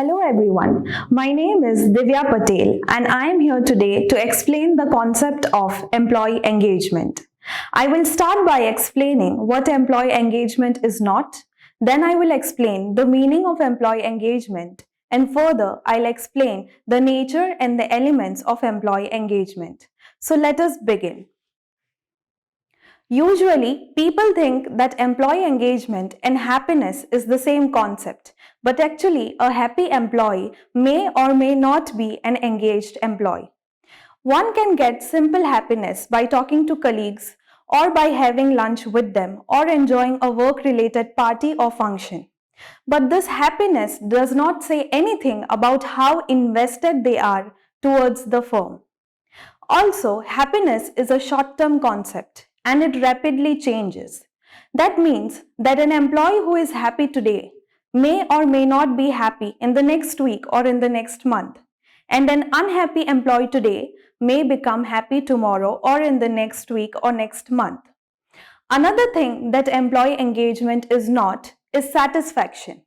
Hello everyone, my name is Divya Patel and I am here today to explain the concept of employee engagement. I will start by explaining what employee engagement is not, then I will explain the meaning of employee engagement, and further I'll explain the nature and the elements of employee engagement. So let us begin. Usually, people think that employee engagement and happiness is the same concept, but actually, a happy employee may or may not be an engaged employee. One can get simple happiness by talking to colleagues or by having lunch with them or enjoying a work-related party or function. But this happiness does not say anything about how invested they are towards the firm. Also, happiness is a short-term concept and it rapidly changes. That means that an employee who is happy today may or may not be happy in the next week or in the next month. And an unhappy employee today may become happy tomorrow or in the next week or next month. Another thing that employee engagement is not is satisfaction.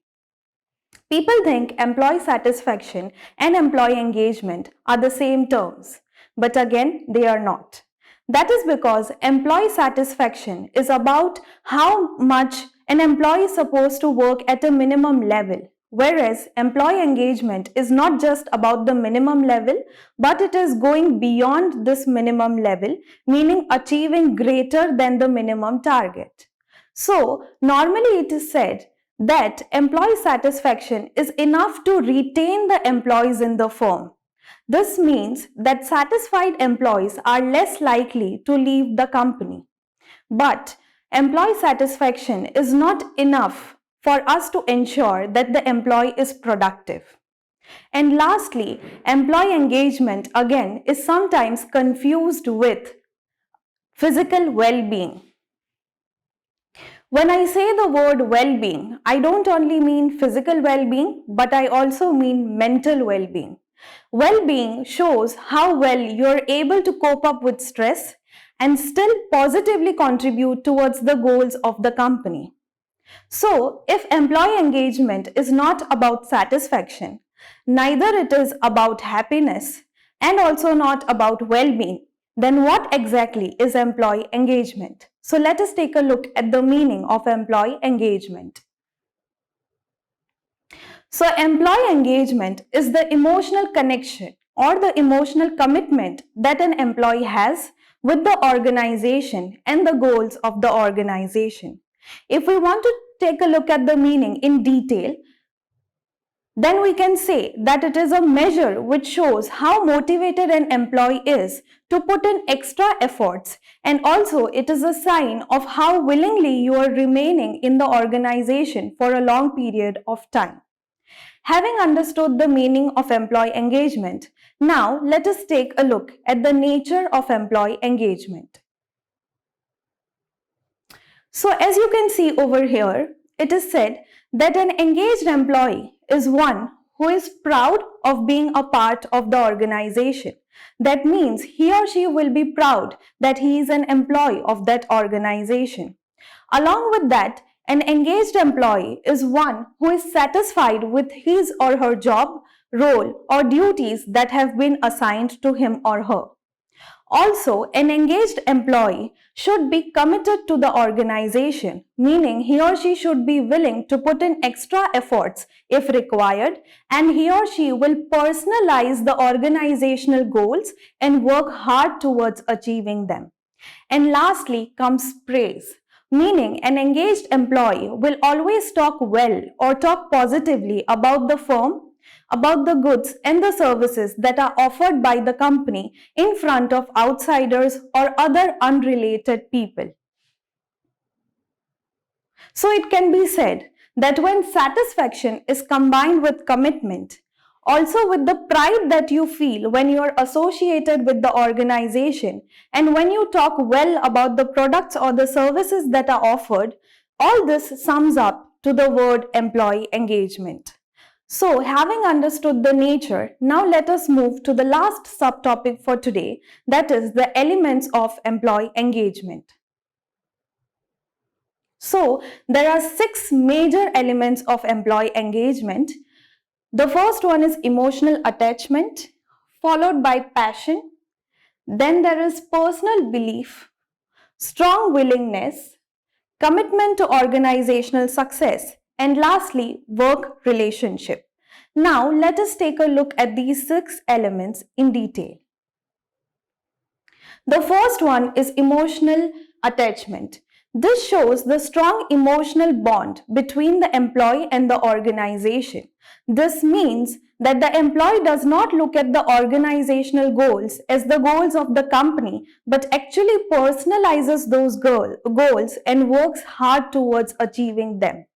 People think employee satisfaction and employee engagement are the same terms, but again, they are not. That is because employee satisfaction is about how much an employee is supposed to work at a minimum level, whereas employee engagement is not just about the minimum level, but it is going beyond this minimum level, meaning achieving greater than the minimum target. So, normally it is said that employee satisfaction is enough to retain the employees in the firm. This means that satisfied employees are less likely to leave the company. But employee satisfaction is not enough for us to ensure that the employee is productive. And lastly, employee engagement again is sometimes confused with physical well-being. When I say the word well-being, I don't only mean physical well-being, but I also mean mental well-being. Well-being shows how well you're able to cope up with stress and still positively contribute towards the goals of the company. So, if employee engagement is not about satisfaction, neither it is about happiness and also not about well-being, then what exactly is employee engagement? So let us take a look at the meaning of employee engagement. So employee engagement is the emotional connection or the emotional commitment that an employee has with the organization and the goals of the organization. If we want to take a look at the meaning in detail, then we can say that it is a measure which shows how motivated an employee is to put in extra efforts, and also it is a sign of how willingly you are remaining in the organization for a long period of time. Having understood the meaning of employee engagement, now let us take a look at the nature of employee engagement. So as you can see over here, it is said that an engaged employee is one who is proud of being a part of the organization. That means he or she will be proud that he is an employee of that organization. Along with that, an engaged employee is one who is satisfied with his or her job, role, or duties that have been assigned to him or her. Also, an engaged employee should be committed to the organization, meaning he or she should be willing to put in extra efforts if required, and he or she will personalize the organizational goals and work hard towards achieving them. And lastly comes praise, meaning an engaged employee will always talk well or talk positively about the firm, about the goods and the services that are offered by the company in front of outsiders or other unrelated people. So it can be said that when satisfaction is combined with commitment, also with the pride that you feel when you are associated with the organization and when you talk well about the products or the services that are offered, all this sums up to the word employee engagement. So, having understood the nature, now let us move to the last subtopic for today, that is the elements of employee engagement. So, there are 6 major elements of employee engagement. The first one is emotional attachment, followed by passion. Then there is personal belief, strong willingness, commitment to organizational success, and lastly, work relationship. Now, let us take a look at these 6 elements in detail. The first one is emotional attachment. This shows the strong emotional bond between the employee and the organization. This means that the employee does not look at the organizational goals as the goals of the company, but actually personalizes those goals and works hard towards achieving them.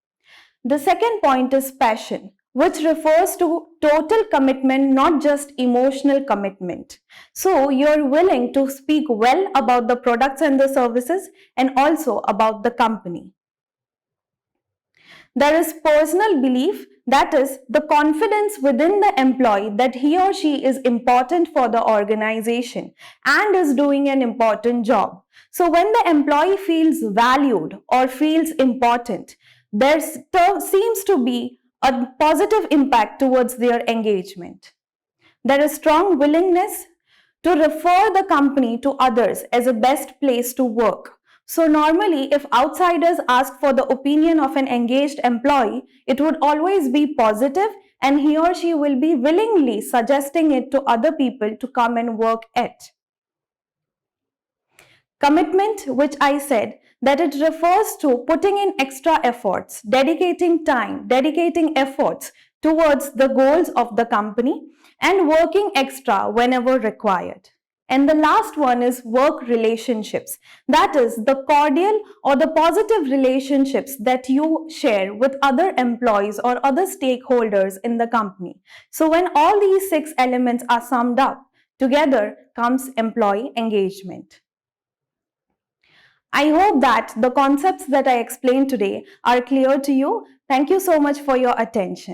The second point is passion, which refers to total commitment, not just emotional commitment. So you're willing to speak well about the products and the services and also about the company. There is personal belief, that is the confidence within the employee that he or she is important for the organization and is doing an important job. So when the employee feels valued or feels important, there seems to be a positive impact towards their engagement. There is strong willingness to refer the company to others as a best place to work. So normally, if outsiders ask for the opinion of an engaged employee, it would always be positive and he or she will be willingly suggesting it to other people to come and work at. Commitment, which I said, that it refers to putting in extra efforts, dedicating time, dedicating efforts towards the goals of the company and working extra whenever required. And the last one is work relationships. That is the cordial or the positive relationships that you share with other employees or other stakeholders in the company. So when all these 6 elements are summed up, together comes employee engagement. I hope that the concepts that I explained today are clear to you. Thank you so much for your attention.